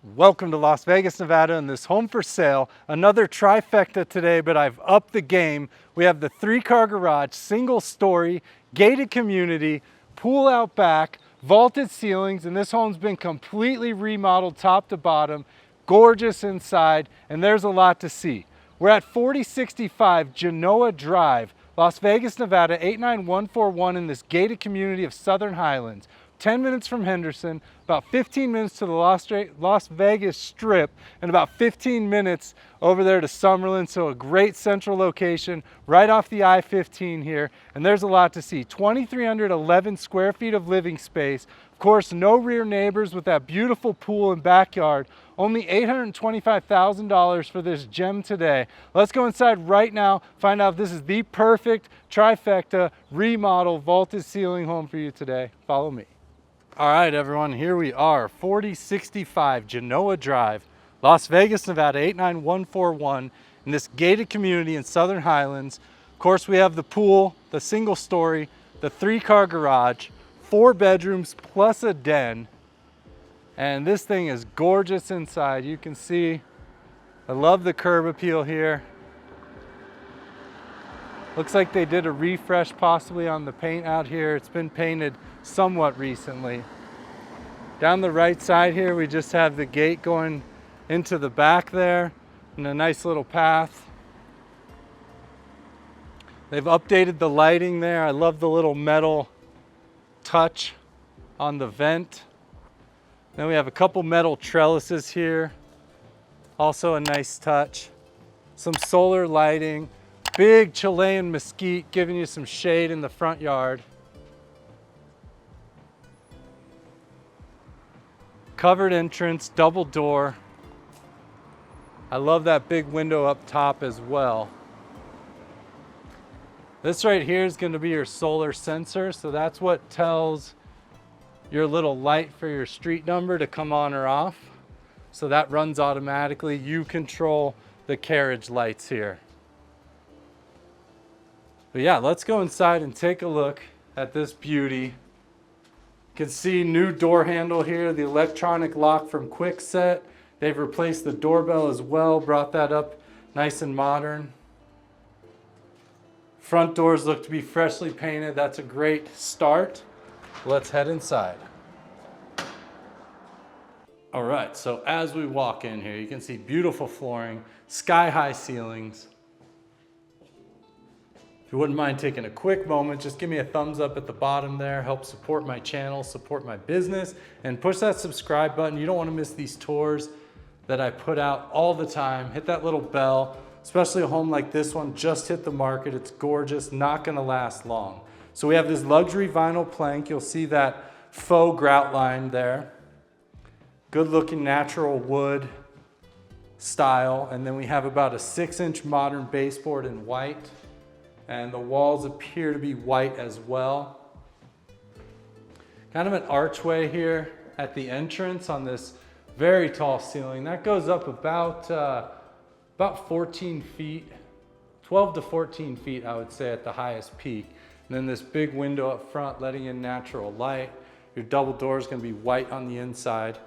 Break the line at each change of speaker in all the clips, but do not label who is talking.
Welcome to Las Vegas, Nevada, and this home for sale. Another trifecta today, but I've upped the game. We have the 3-car garage, single story, gated community, pool out back, vaulted ceilings, and this home's been completely remodeled top to bottom, gorgeous inside, and there's a lot to see. We're at 4065 Genoa Drive, Las Vegas, Nevada, 89141 in this gated community of Southern Highlands. 10 minutes from Henderson, about 15 minutes to the Las Vegas Strip, and about 15 minutes over there to Summerlin. So a great central location right off the I-15 here. And there's a lot to see. 2,311 square feet of living space. Of course, no rear neighbors with that beautiful pool and backyard. Only $825,000 for this gem today. Let's go inside right now, find out if this is the perfect trifecta remodel vaulted ceiling home for you today. Follow me. All right, everyone, here we are, 4065 Genoa Drive, Las Vegas, Nevada, 89141, in this gated community in Southern Highlands. Of course, we have the pool, the single story, the 3-car garage, 4 bedrooms plus a den, and this thing is gorgeous inside. You can see, I love the curb appeal here. Looks like they did a refresh possibly on the paint out here. It's been painted somewhat recently. Down the right side here, we just have the gate going into the back there and a nice little path. They've updated the lighting there. I love the little metal touch on the vent. Then we have a couple metal trellises here. Also a nice touch. Some solar lighting. Big Chilean mesquite giving you some shade in the front yard. Covered entrance, double door. I love that big window up top as well. This right here is going to be your solar sensor, so that's what tells your little light for your street number to come on or off. So that runs automatically. You control the carriage lights here. But yeah, let's go inside and take a look at this beauty. You can see new door handle here, the electronic lock from Kwikset. They've replaced the doorbell as well, brought that up nice and modern. Front doors look to be freshly painted. That's a great start. Let's head inside. All right, so as we walk in here, you can see beautiful flooring, sky-high ceilings. If you wouldn't mind taking a quick moment, just give me a thumbs up at the bottom there, help support my channel, support my business, and push that subscribe button. You don't want to miss these tours that I put out all the time. Hit that little bell, especially a home like this one, just hit the market. It's gorgeous, not gonna last long. So we have this luxury vinyl plank. You'll see that faux grout line there. Good looking natural wood style. And then we have about a 6-inch modern baseboard in white. And the walls appear to be white as well. Kind of an archway here at the entrance on this very tall ceiling. That goes up about 14 feet, 12 to 14 feet, I would say, at the highest peak. And then this big window up front letting in natural light. Your double door is going to be white on the inside.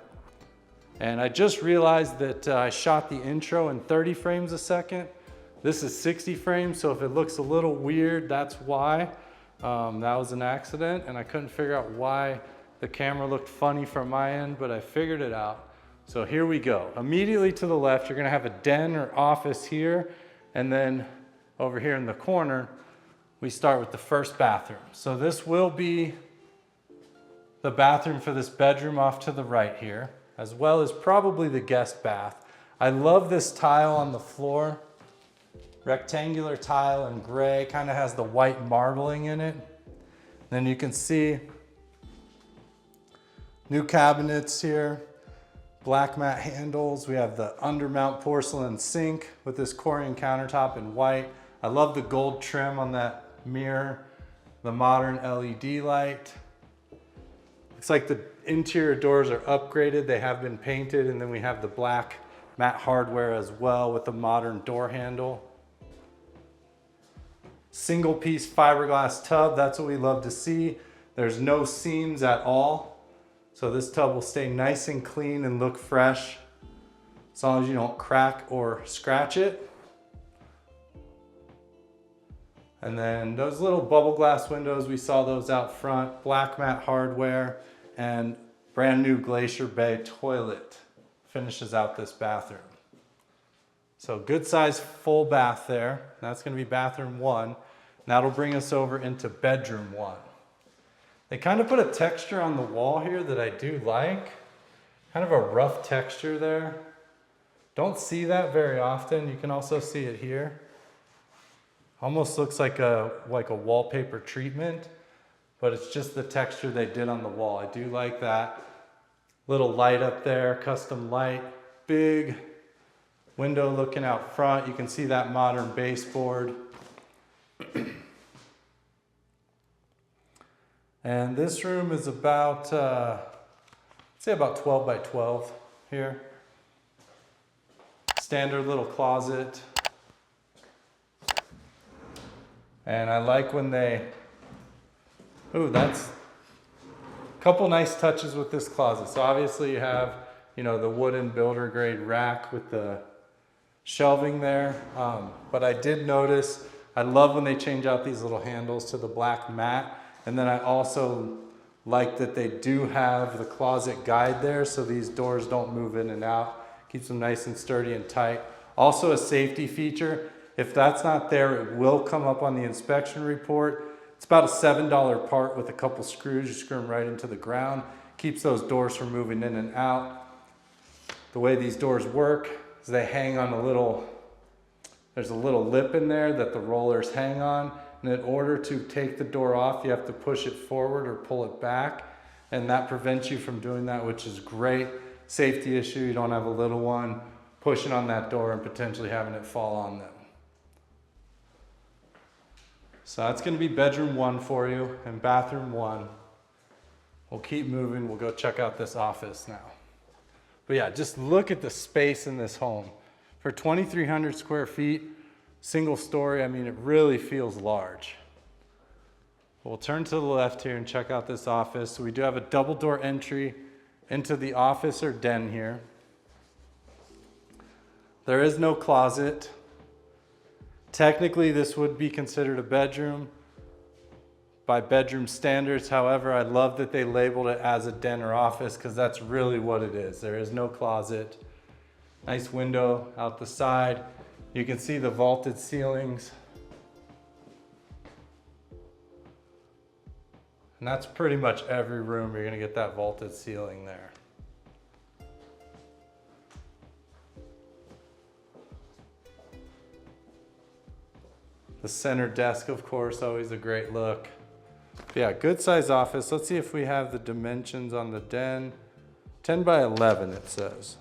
And I just realized that I shot the intro in 30 frames a second. This is 60 frames, so if it looks a little weird, that's why. That was an accident, and I couldn't figure out why the camera looked funny from my end, but I figured it out. So here we go. Immediately to the left, you're gonna have a den or office here, and then over here in the corner, we start with the first bathroom. So this will be the bathroom for this bedroom off to the right here, as well as probably the guest bath. I love this tile on the floor. Rectangular tile in gray, kind of has the white marbling in it. Then you can see new cabinets here, black matte handles. We have the undermount porcelain sink with this Corian countertop in white. I love the gold trim on that mirror, the modern LED light. Looks like the interior doors are upgraded. They have been painted, and then we have the black matte hardware as well with the modern door handle. Single piece fiberglass tub, that's what we love to see. There's no seams at all. So this tub will stay nice and clean and look fresh as long as you don't crack or scratch it. And then those little bubble glass windows, we saw those out front, black matte hardware, and brand new Glacier Bay toilet finishes out this bathroom. So good size full bath there. That's gonna be bathroom 1. That'll bring us over into bedroom 1. They kind of put a texture on the wall here that I do like. Kind of a rough texture there. Don't see that very often. You can also see it here. Almost looks like a wallpaper treatment, but it's just the texture they did on the wall. I do like that. Little light up there, custom light, big window looking out front. You can see that modern baseboard. And this room is about, say about 12 by 12 here. Standard little closet. And I like when they, ooh, that's a couple nice touches with this closet. So obviously you have, you know, the wooden builder grade rack with the shelving there. But I did notice, I love when they change out these little handles to the black matte. And then I also like that they do have the closet guide there so these doors don't move in and out. Keeps them nice and sturdy and tight. Also a safety feature. If that's not there, it will come up on the inspection report. It's about a $7 part with a couple screws. You screw them right into the ground. Keeps those doors from moving in and out. The way these doors work is they hang on there's a little lip in there that the rollers hang on. And in order to take the door off, you have to push it forward or pull it back. And that prevents you from doing that, which is great. Safety issue, you don't have a little one pushing on that door and potentially having it fall on them. So that's gonna be bedroom 1 for you and bathroom 1. We'll keep moving, we'll go check out this office now. But yeah, just look at the space in this home. For 2,300 square feet, single story, I mean, it really feels large. We'll turn to the left here and check out this office. So we do have a double door entry into the office or den here. There is no closet. Technically, this would be considered a bedroom by bedroom standards. However, I love that they labeled it as a den or office because that's really what it is. There is no closet. Nice window out the side. You can see the vaulted ceilings. And that's pretty much every room you're gonna get that vaulted ceiling there. The center desk, of course, always a great look. But yeah, good size office. Let's see if we have the dimensions on the den. 10 by 11 it says.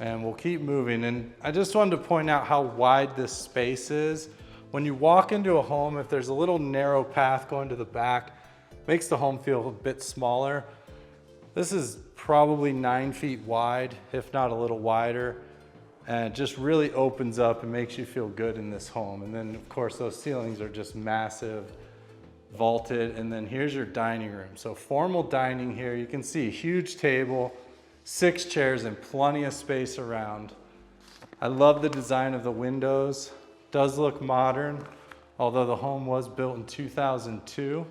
And we'll keep moving. And I just wanted to point out how wide this space is. When you walk into a home, if there's a little narrow path going to the back, makes the home feel a bit smaller. This is probably 9 feet wide, if not a little wider. And it just really opens up and makes you feel good in this home. And then of course those ceilings are just massive, vaulted. And then here's your dining room. So formal dining here. You can see a huge table, 6 chairs and plenty of space around. I love the design of the windows. Does look modern, although the home was built in 2002.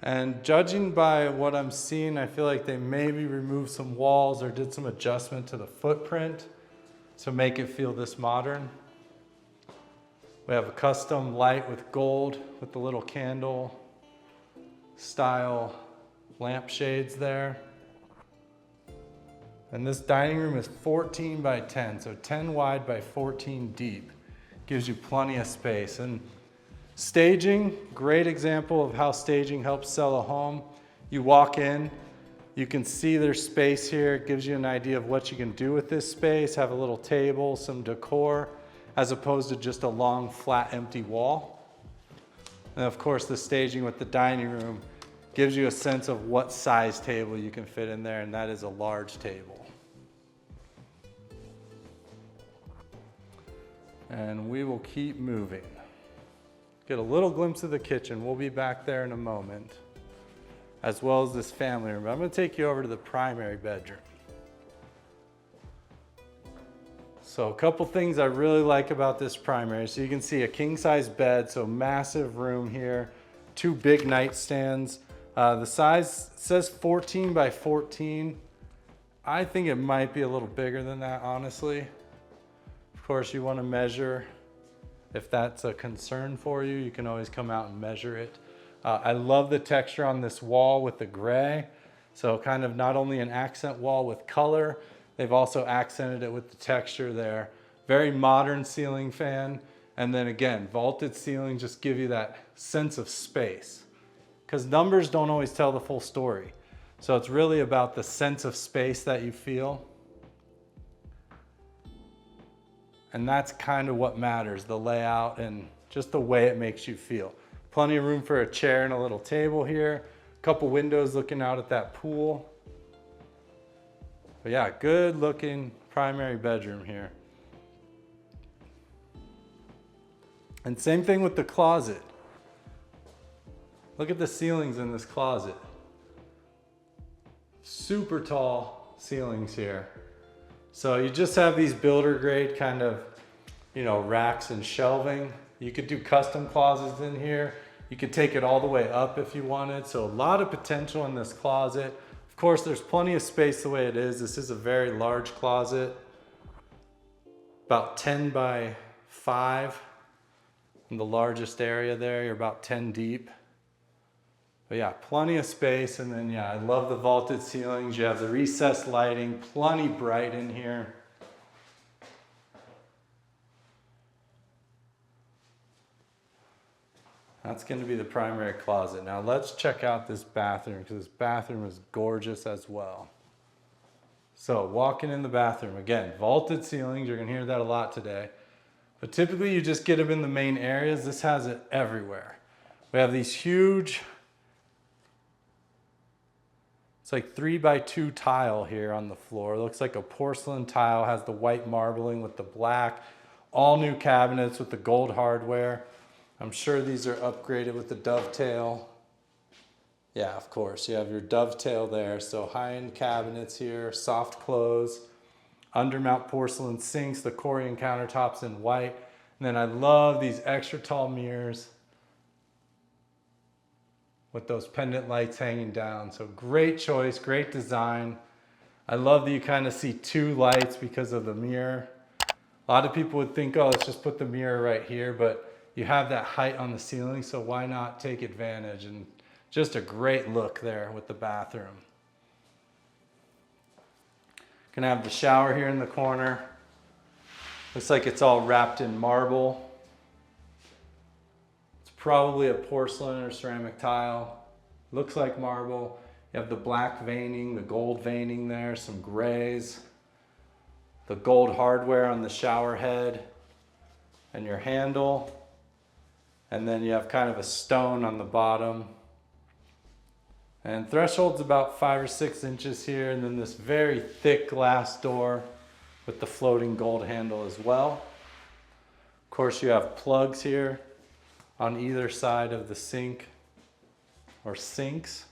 And judging by what I'm seeing, I feel like they maybe removed some walls or did some adjustment to the footprint to make it feel this modern. We have a custom light with gold with the little candle style lampshades there. And this dining room is 14 by 10, so 10 wide by 14 deep. Gives you plenty of space. And staging, great example of how staging helps sell a home. You walk in, you can see there's space here. It gives you an idea of what you can do with this space. Have a little table, some decor, as opposed to just a long, flat, empty wall. And of course, the staging with the dining room gives you a sense of what size table you can fit in there, and that is a large table. And we will keep moving. Get a little glimpse of the kitchen. We'll be back there in a moment. as well as this family room. But I'm gonna take you over to the primary bedroom. So a couple things I really like about this primary. So you can see a king size bed, so massive room here, 2 big nightstands. The size says 14 by 14. I think it might be a little bigger than that, honestly. Of course, you want to measure. If that's a concern for you, you can always come out and measure it. I love the texture on this wall with the gray. So kind of not only an accent wall with color, they've also accented it with the texture there. Very modern ceiling fan. And then again, vaulted ceilings just give you that sense of space. Because numbers don't always tell the full story. So it's really about the sense of space that you feel. And that's kind of what matters, the layout and just the way it makes you feel. Plenty of room for a chair and a little table here. A couple windows looking out at that pool. But yeah, good looking primary bedroom here. And same thing with the closet. Look at the ceilings in this closet. Super tall ceilings here. So you just have these builder grade kind of, racks and shelving. You could do custom closets in here. You could take it all the way up if you wanted. So a lot of potential in this closet. Of course, there's plenty of space the way it is. This is a very large closet. About 10 by 5 in the largest area there. You're about 10 deep. But yeah, plenty of space. And then yeah, I love the vaulted ceilings. You have the recessed lighting, plenty bright in here. That's going to be the primary closet. Now let's check out this bathroom, because this bathroom is gorgeous as well. So walking in the bathroom, again, vaulted ceilings. You're going to hear that a lot today. But typically you just get them in the main areas. This has it everywhere. We have these huge, it's like 3 by 2 tile here on the floor. It looks like a porcelain tile, has the white marbling with the black. All new cabinets with the gold hardware. I'm sure these are upgraded with the dovetail. Yeah, of course, you have your dovetail there. So high-end cabinets here, soft close, undermount porcelain sinks, the Corian countertops in white. And then I love these extra tall mirrors with those pendant lights hanging down. So great choice, great design. I love that you kind of see 2 lights because of the mirror. A lot of people would think, oh, let's just put the mirror right here, but you have that height on the ceiling, so why not take advantage? And just a great look there with the bathroom. Gonna have the shower here in the corner. Looks like it's all wrapped in marble. It's probably a porcelain or ceramic tile. Looks like marble. You have the black veining, the gold veining there, some grays. The gold hardware on the shower head and your handle. And then you have kind of a stone on the bottom. And threshold's about 5 or 6 inches here. And then this very thick glass door with the floating gold handle as well. Of course, you have plugs here on either side of the sink or sinks.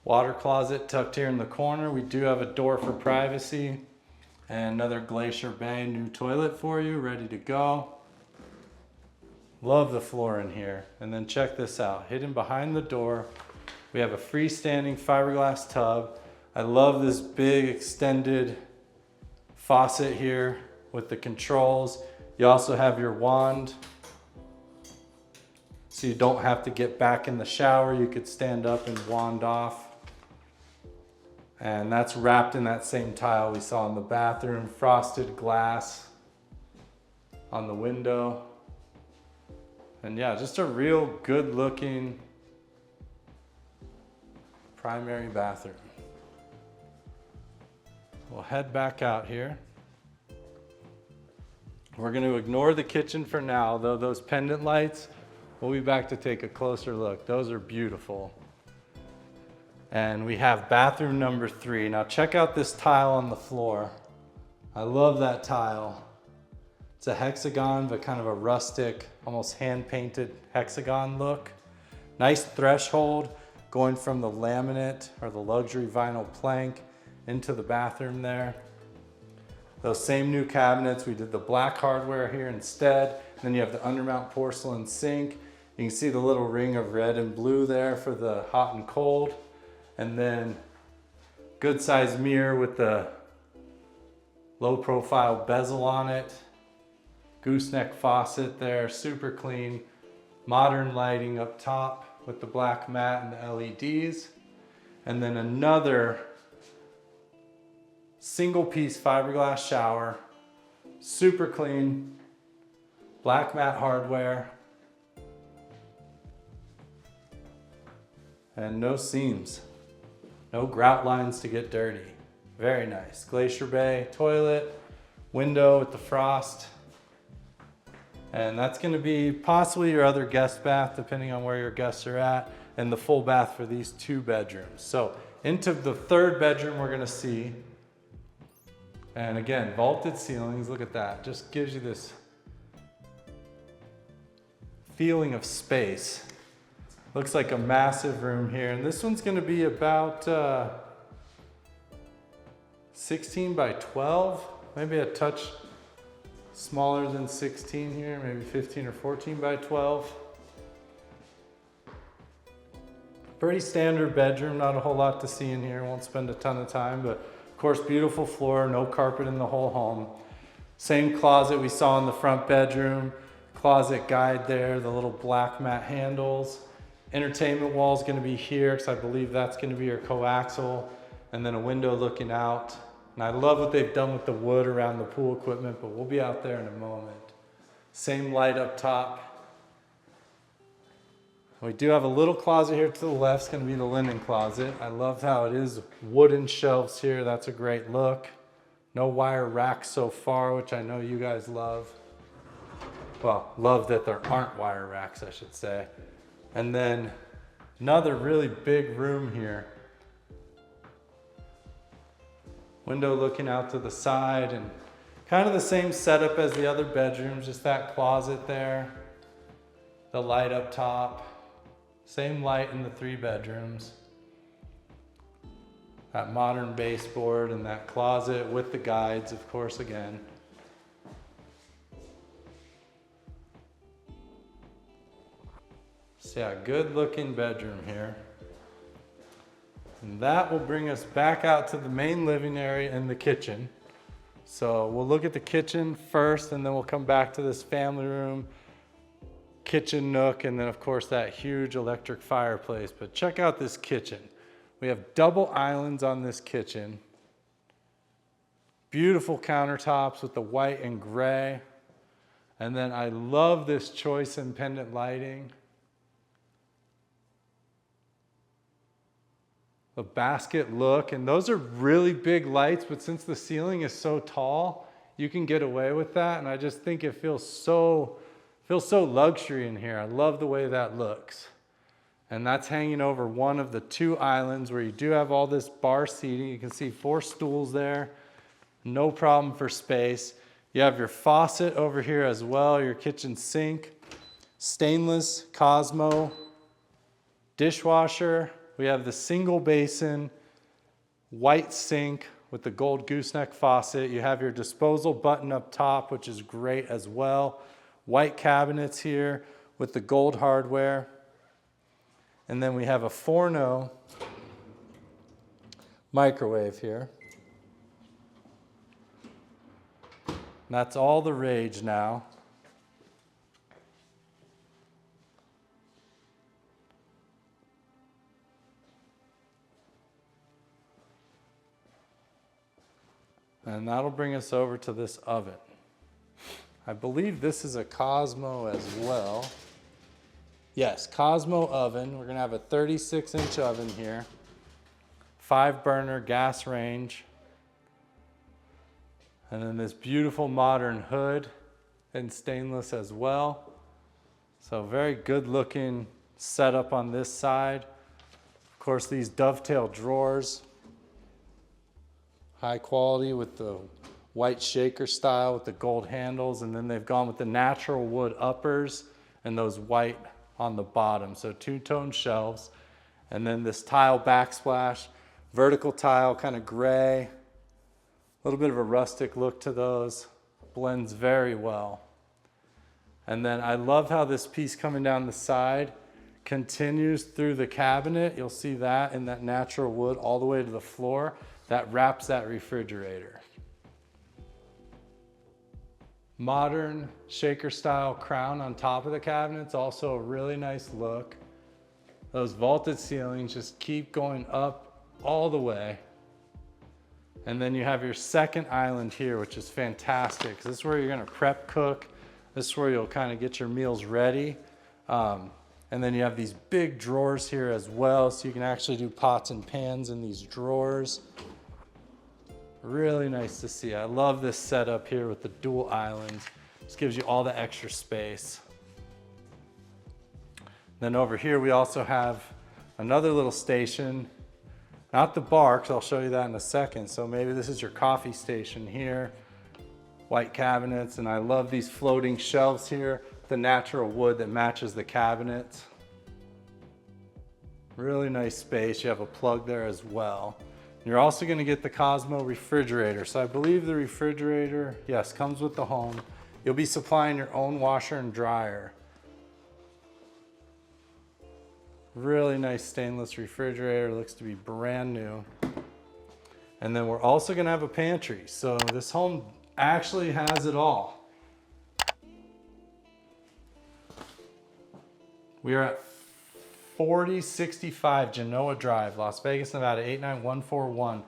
Water closet tucked here in the corner. We do have a door for privacy. And another Glacier Bay new toilet for you, ready to go. Love the floor in here. And then check this out. Hidden behind the door, we have a freestanding fiberglass tub. I love this big extended faucet here with the controls. You also have your wand, so you don't have to get back in the shower. You could stand up and wand off. And that's wrapped in that same tile we saw in the bathroom. Frosted glass on the window. And yeah, just a real good looking primary bathroom. We'll head back out here. We're going to ignore the kitchen for now, though those pendant lights, we'll be back to take a closer look. Those are beautiful. And we have bathroom number 3. Now check out this tile on the floor. I love that tile. It's a hexagon, but kind of a rustic, almost hand-painted hexagon look. Nice threshold, going from the laminate or the luxury vinyl plank into the bathroom there. Those same new cabinets, we did the black hardware here instead. Then you have the undermount porcelain sink. You can see the little ring of red and blue there for the hot and cold. And then good size mirror with the low profile bezel on it. Gooseneck faucet there, super clean. Modern lighting up top with the black mat and the LEDs. And then another single piece fiberglass shower, super clean, black mat hardware, and no seams, no grout lines to get dirty. Very nice. Glacier bay toilet, window with the frost, and that's going to be possibly your other guest bath depending on where your guests are at, and the full bath for these 2 bedrooms. So into the 3rd bedroom we're going to see. And again, vaulted ceilings, look at that. Just gives you this feeling of space. Looks like a massive room here. And this one's gonna be about 16 by 12, maybe a touch smaller than 16 here, maybe 15 or 14 by 12. Pretty standard bedroom, not a whole lot to see in here. Won't spend a ton of time, but of course, beautiful floor, no carpet in the whole home. Same closet we saw in the front bedroom. Closet guide there, the little black mat handles. Entertainment wall is going to be here because I believe that's going to be your coaxial. And then a window looking out. And I love what they've done with the wood around the pool equipment, but we'll be out there in a moment. Same light up top. We do have a little closet here to the left. It's going to be the linen closet. I love how it is wooden shelves here. That's a great look. No wire racks so far, which I know you guys love. Well, love that there aren't wire racks, I should say. And then another really big room here. Window looking out to the side, and kind of the same setup as the other bedrooms, just that closet there. The light up top. Same light in the 3 bedrooms. That modern baseboard and that closet with the guides, of course, again. So yeah, good looking bedroom here. And that will bring us back out to the main living area and the kitchen. So we'll look at the kitchen first, and then we'll come back to this family room, kitchen nook, and then of course that huge electric fireplace. But check out this kitchen. We have double islands on this kitchen. Beautiful countertops with the white and gray. And then I love this choice and pendant lighting. The basket look, and those are really big lights, but since the ceiling is so tall, you can get away with that. And I just think it feels so luxury in here. I love the way that looks. And that's hanging over one of the 2 islands where you do have all this bar seating. You can see 4 stools there. No problem for space. You have your faucet over here as well, your kitchen sink, stainless Cosmo dishwasher. We have the single basin, white sink with the gold gooseneck faucet. You have your disposal button up top, which is great as well. White cabinets here with the gold hardware. And then we have a Forno microwave here. And that's all the rage now. And that'll bring us over to this oven. I believe this is a Cosmo as well. Yes, Cosmo oven. We're gonna have a 36-inch oven here. 5-burner gas range. And then this beautiful modern hood in stainless as well. So very good looking setup on this side. Of course, these dovetail drawers. High quality with the white shaker style with the gold handles, and then they've gone with the natural wood uppers and those white on the bottom. So 2-tone shelves. And then this tile backsplash, vertical tile, kind of gray, a little bit of a rustic look to those, blends very well. And then I love how this piece coming down the side continues through the cabinet. You'll see that in that natural wood all the way to the floor. That wraps that refrigerator. Modern shaker style crown on top of the cabinets, also a really nice look. Those vaulted ceilings just keep going up all the way. And then you have your second island here, which is fantastic. This is where you're gonna prep cook. This is where you'll kind of get your meals ready. And then you have these big drawers here as well, so you can actually do pots and pans in these drawers. Really nice to see. I love this setup here with the dual islands. This gives you all the extra space. Then over here we also have another little station. Not the bar, because I'll show you that in a second. So maybe this is your coffee station here. White cabinets, and I love these floating shelves here. The natural wood that matches the cabinets. Really nice space. You have a plug there as well. You're also going to get the Cosmo refrigerator. So I believe the refrigerator, yes, comes with the home. You'll be supplying your own washer and dryer. Really nice stainless refrigerator. Looks to be brand new. And then we're also going to have a pantry. So this home actually has it all. We are at 4065 Genoa Drive, Las Vegas, Nevada, 89141.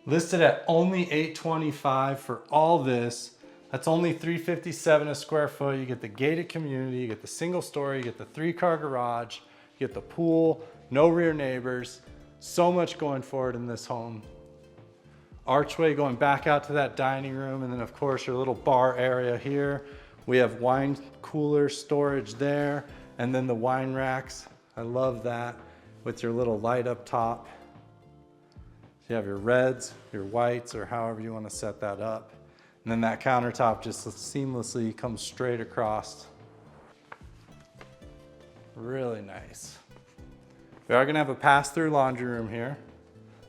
Listed at only $825 for all this. That's only $357 a square foot. You get the gated community, you get the single story, you get the 3-car garage, you get the pool, no rear neighbors. So much going for it in this home. Archway going back out to that dining room, and then of course your little bar area here. We have wine cooler storage there. And then the wine racks, I love that, with your little light up top. So you have your reds, your whites, or however you want to set that up. And then that countertop just seamlessly comes straight across. Really nice. We are gonna have a pass-through laundry room here.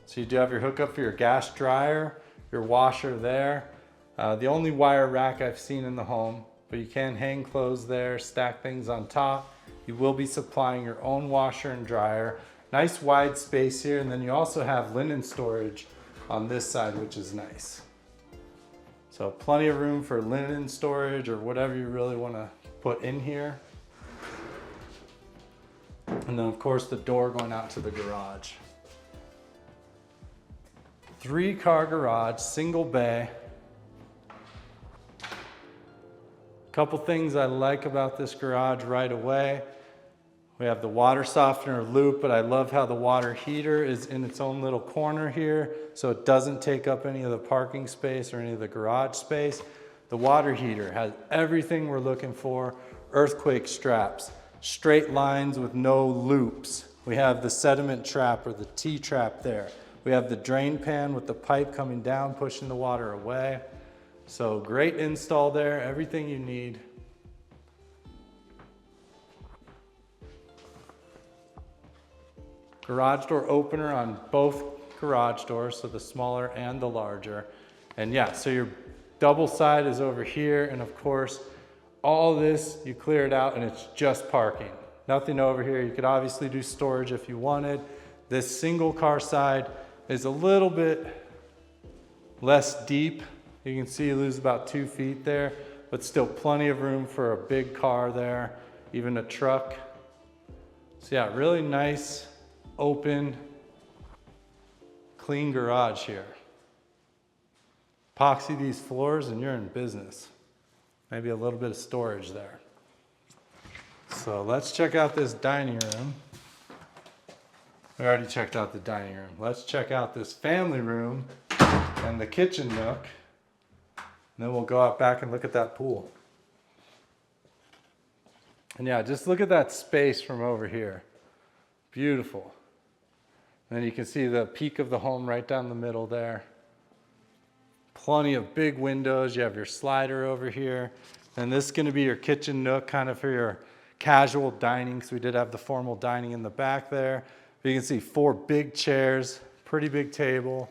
So you do have your hookup for your gas dryer, your washer there. The only wire rack I've seen in the home, but you can hang clothes there, stack things on top. You will be supplying your own washer and dryer. Nice wide space here, and then you also have linen storage on this side, which is nice. So plenty of room for linen storage or whatever you really want to put in here. And then of course the door going out to the garage. 3-car garage, single bay. Couple things I like about this garage right away. We have the water softener loop, but I love how the water heater is in its own little corner here, so it doesn't take up any of the parking space or any of the garage space. The water heater has everything we're looking for. Earthquake straps, straight lines with no loops. We have the sediment trap or the T-trap there. We have the drain pan with the pipe coming down, pushing the water away. So great install there, everything you need. Garage door opener on both garage doors, so the smaller and the larger. And yeah, so your double side is over here, and of course, all this, you clear it out and it's just parking. Nothing over here. You could obviously do storage if you wanted. This single car side is a little bit less deep. You can see you lose about 2 feet there, but still plenty of room for a big car there, even a truck. So yeah, really nice, open, clean garage here. Epoxy these floors and you're in business. Maybe a little bit of storage there. So let's check out this dining room. We already checked out the dining room. Let's check out this family room and the kitchen nook. And then we'll go out back and look at that pool. And yeah, just look at that space from over here. Beautiful. And then you can see the peak of the home right down the middle there. Plenty of big windows. You have your slider over here. And this is going to be your kitchen nook, kind of for your casual dining, because we did have the formal dining in the back there. But you can see 4 big chairs, pretty big table,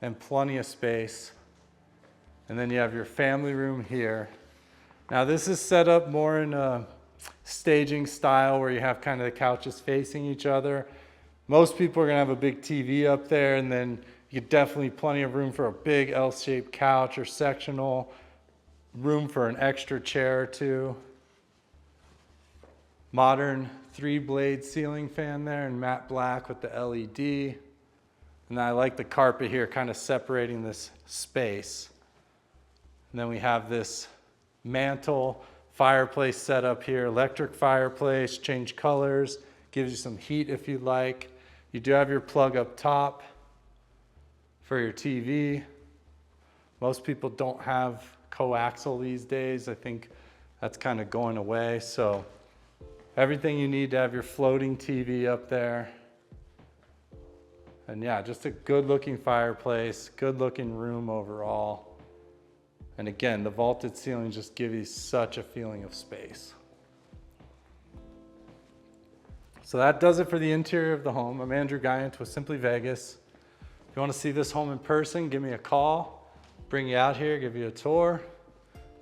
and plenty of space. And then you have your family room here. Now this is set up more in a staging style where you have kind of the couches facing each other. Most people are gonna have a big TV up there, and then you get definitely plenty of room for a big L-shaped couch or sectional, room for an extra chair or two. Modern 3-blade ceiling fan there in matte black with the LED. And I like the carpet here kind of separating this space. And then we have this mantle fireplace set up here, electric fireplace, change colors, gives you some heat if you like. You do have your plug up top for your TV. Most people don't have coaxial these days. I think that's kind of going away. So everything you need to have your floating TV up there. And yeah, just a good looking fireplace, good looking room overall. And again, the vaulted ceilings just give you such a feeling of space. So that does it for the interior of the home. I'm Andrew Guiant with Simply Vegas. If you want to see this home in person, give me a call, bring you out here, give you a tour.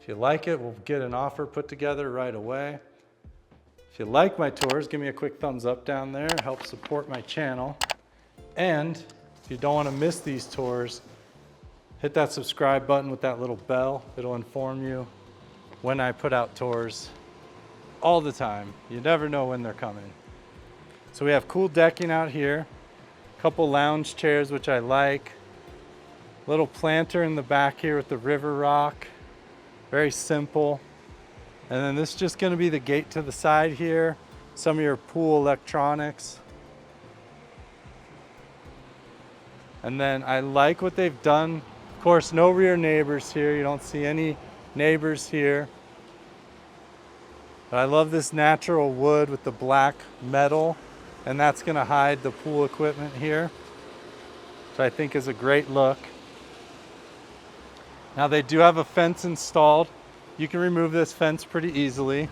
If you like it, we'll get an offer put together right away. If you like my tours, give me a quick thumbs up down there. It helps support my channel. And if you don't want to miss these tours, hit that subscribe button with that little bell. It'll inform you when I put out tours all the time. You never know when they're coming. So we have cool decking out here, a couple lounge chairs, which I like. Little planter in the back here with the river rock. Very simple. And then this is just going to be the gate to the side here. Some of your pool electronics. And then I like what they've done. Of course, no rear neighbors here. You don't see any neighbors here. But I love this natural wood with the black metal, and that's gonna hide the pool equipment here, which I think is a great look. Now they do have a fence installed. You can remove this fence pretty easily.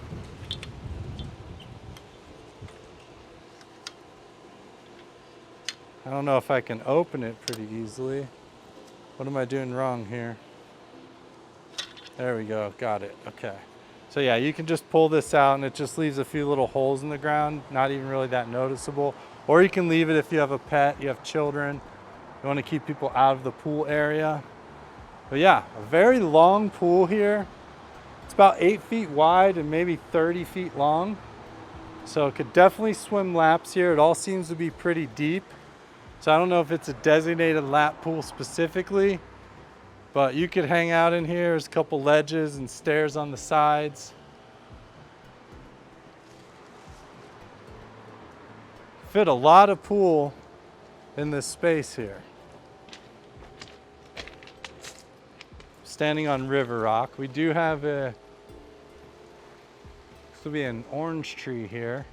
I don't know if I can open it pretty easily. What am I doing wrong here? There we go, got it, okay. So yeah, you can just pull this out and it just leaves a few little holes in the ground, not even really that noticeable. Or you can leave it if you have a pet, you have children, you wanna keep people out of the pool area. But yeah, a very long pool here. It's about 8 feet wide and maybe 30 feet long. So it could definitely swim laps here. It all seems to be pretty deep. So I don't know if it's a designated lap pool specifically, but you could hang out in here. There's a couple ledges and stairs on the sides. Fit a lot of pool in this space here. Standing on river rock. We do have this will be an orange tree here.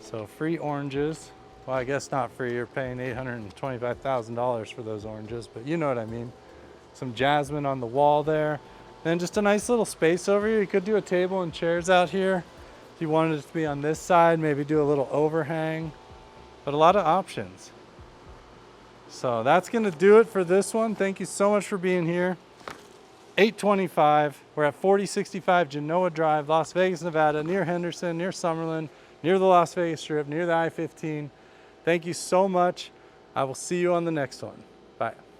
So free oranges. Well, I guess not free. You're paying $825,000 for those oranges, but you know what I mean. Some jasmine on the wall there. Then just a nice little space over here. You could do a table and chairs out here. If you wanted it to be on this side, maybe do a little overhang, but a lot of options. So that's gonna do it for this one. Thank you so much for being here. 825, we're at 4065 Genoa Drive, Las Vegas, Nevada, near Henderson, near Summerlin, near the Las Vegas Strip, near the I-15. Thank you so much. I will see you on the next one. Bye.